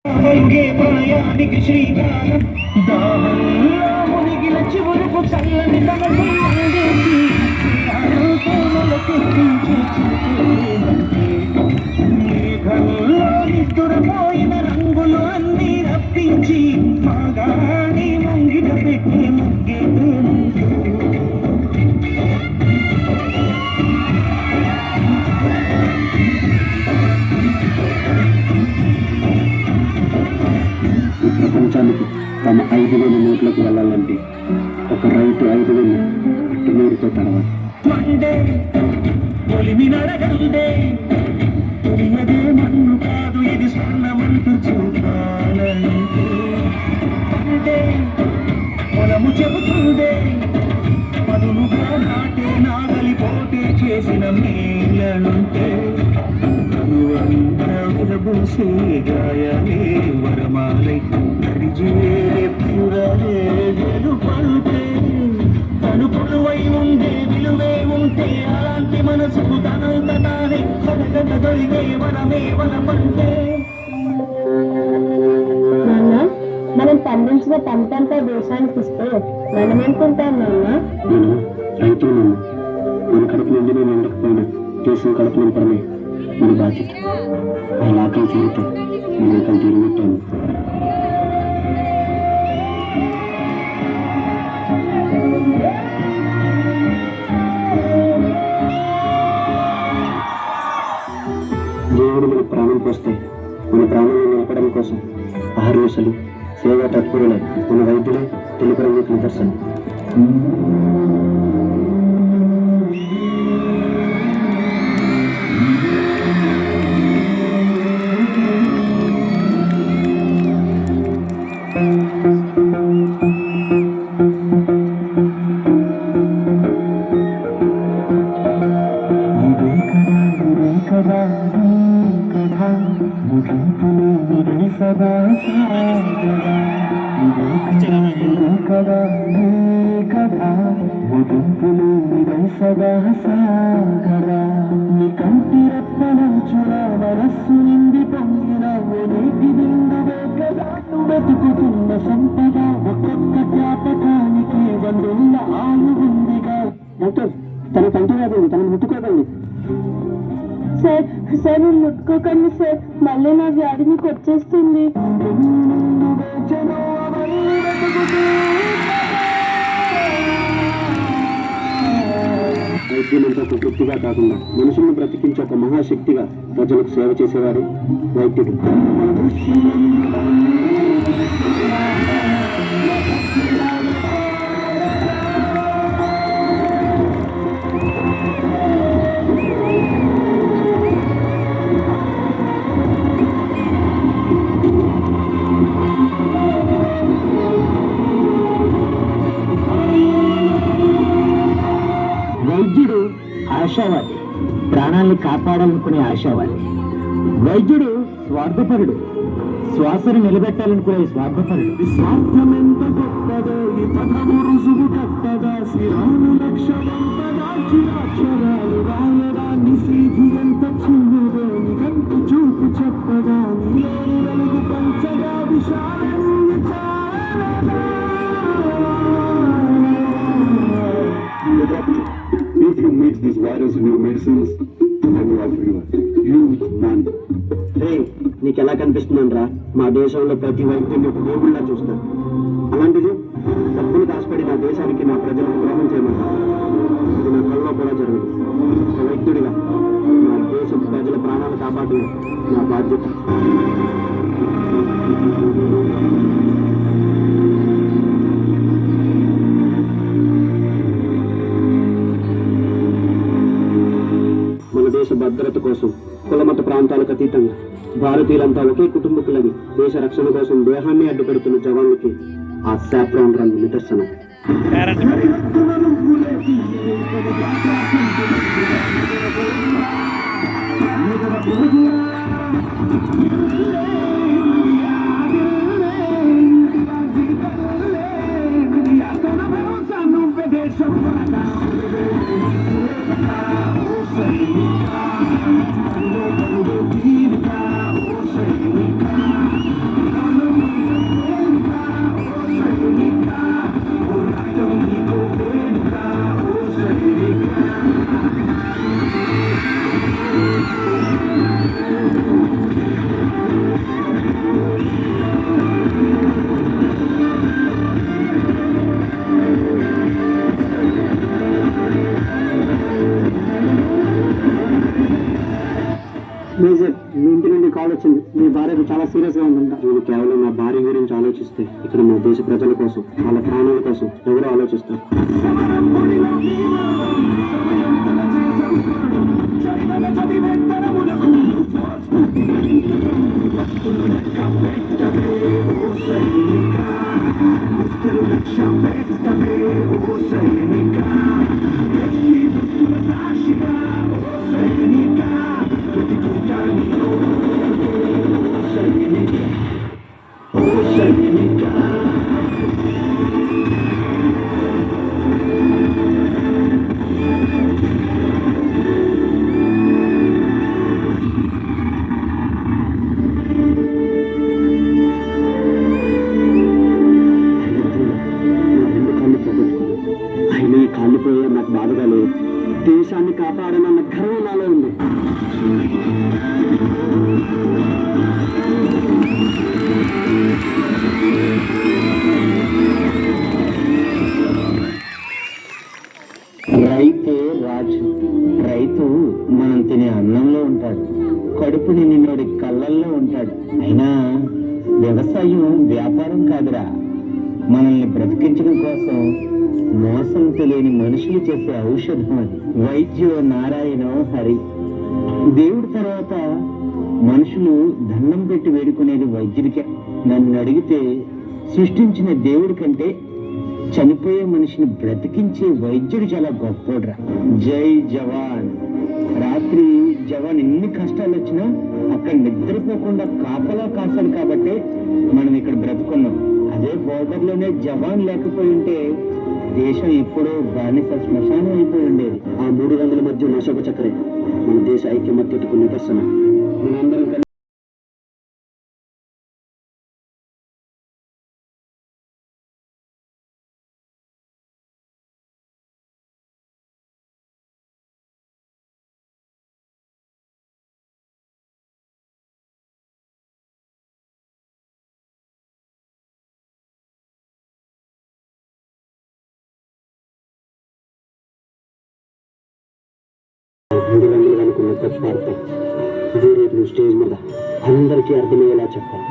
ప్రాయానికి శ్రీకారం దాహంలో మునిగిన చివులకు చల్లని తనకు అందించి మేఘంలో నిద్దురపోయిన రంగులు అన్నీ రప్పించి మాగాని ముంగిట పెట్టి ముగ్గే ప్రపంచానికి తమ 5,000 నోట్లకు వెళ్ళాలంటే ఒక రైతు 5,000 అట్టునీరుతో తడవాలి. మన్ను కాదు ఇది స్వర్ణమంటూ చూడాలంటే పొలము చెబుతుందే పదునుగా నాటే నాగలి పోటే చేసిన మేలంటే విరబూసే గాయాలే వరమాలై పలుతే తను పొడవై ఉండే విలువే ఉంటే అలాంటి మనసుకు తనంత తానే సగగ దొరికే వనమే వనమంటే. మనం పండించిన పంటంతా దేశానికి ఇస్తే మనం అనుకుంటాం నాన్న. రైతులు మన కడుపు నుండి నేను ఉండకపోయినా దేశం కడుపు నింపడమే మన బాధ్యత. వాళ్ళ ఆకలి తీరుతాం మన ఆకలి తీరినట్టాను. దేవుడు మన ప్రాణం పోస్తే మన ప్రాణాలను నిలపడం కోసం ఆహార్యసలు సేవా తత్పరులై మన వైద్యులే తెలుపు రంగుకు నిదర్శనం. మనస్సు నిండి పొంగిన నీటి బిందువే కదా వెతుకుతున్న సంపద ఒక్కొక్క జ్ఞాపకానికి 100 ఆలు ఉందిగా. డాక్టర్ తన కంటి వ్యాధి తనను ముట్టుకోకండి సార్. సార్ ముట్టుకోకండి సార్, మళ్ళీ నా వ్యాధి మీకు వచ్చేస్తుంది. వైద్యులంతా ఒక వృత్తిగా కాకుండా మనుషులను బ్రతికించే ఒక మహాశక్తిగా ప్రజలకు సేవ చేసేవారు వైద్యుడు. వైద్యుడు ఆశావాది, ప్రాణాలను కాపాడాలనుకునే ఆశావాది. వైద్యుడు స్వార్థపరుడు, శ్వాసను నిలబెట్టాలనుకునే స్వార్థపరుడు. స్వార్థమెంత గొప్పదో ఈ పదము రుజువు కట్టగా శిరాను లక్ష్యమంతగా చిరాక్షరాలు రాయడాన్ని సీధి ఎంత చిన్నదో నిఘంటు చూపు చెప్పగా నీలోని వెలుగు పంచగా విశాలను If you meet this virus in your medicines, I will offer you a huge money. Hey, నీకు ఎలా కనిపిస్తుందంట్రా? మా దేశంలో ప్రతి వైద్యుని ఒక దేవుళ్ళ చూస్తాను. అలాంటిది డబ్బులు దాచిపెట్టి నా దేశానికి నా ప్రజలకు ద్రోహం చేయమంటారు. ఇది నా కళ్ళలో కూడా జరగదు. ఒక వైద్యుడిగా నా దేశ ప్రజల ప్రాణాలు కాపాడడం నా బాధ్యత. మన దేశ భద్రత కోసం కులమత ప్రాంతాలకు అతీతంగా భారతీయులంతా ఒకే కుటుంబకులని దేశ రక్షణ కోసం దేహాన్ని అడ్డుపెడుతున్న జవాన్లకి ఆ సాఫ్రాన్ రంగు నిదర్శనం. హ్యాపీగా ఉండండి. నేను కేవలం నా భార్య గురించి ఆలోచిస్తే ఇక్కడ మా దేశ ప్రజల కోసం, వాళ్ళ ప్రాణాల కోసం ఎవరు ఆలోచిస్తారు? అయినా ఈ కాలిపోయే నాకు బాధగా లేదు. దేశాన్ని కాపాడనన్న గర్వం నాలో ఉంది. రైతే రాజు. రైతు మనం తినే అన్నంలో ఉంటాడు, కడుపుని నిన్నోడి కళ్ళల్లో ఉంటాడు. అయినా వ్యవసాయం వ్యాపారం కాదురా, మనల్ని బ్రతికించడం కోసం మోసం తెలియని మనుషులు చేసే ఔషధం అది. వైద్యో నారాయణో హరి. దేవుడి తర్వాత మనుషులు దండం పెట్టి వేడుకునేది వైద్యుడికే. నన్ను అడిగితే సృష్టించిన దేవుడి కంటే చనిపోయే మనిషిని బ్రతికించే వైద్యుడు చాలా గొప్పోడ్రా. జై జవాన్. రాత్రి జవాన్ ఎన్ని కష్టాలు వచ్చినా అక్కడ నిద్రపోకుండా కాపలా కాశాడు కాబట్టే మనం ఇక్కడ బ్రతుకున్నాం. అదే బోర్డర్లోనే జవాన్ లేకపోయి ఉంటే దేశం ఎప్పుడో బానిస శ్మశానం అయిపోయి ఉండేది. ఆ 3 రంగుల మధ్య అశోక చక్రే మన దేశ ఐక్యమత్యతకు నిదర్శనం. మనందరం కలిసి మూడు రంగులు అనుకున్న తప్పార్థం ఇదే రేపు స్టేజ్ మీద అందరికీ అర్థమయ్యేలా చెప్పాలి.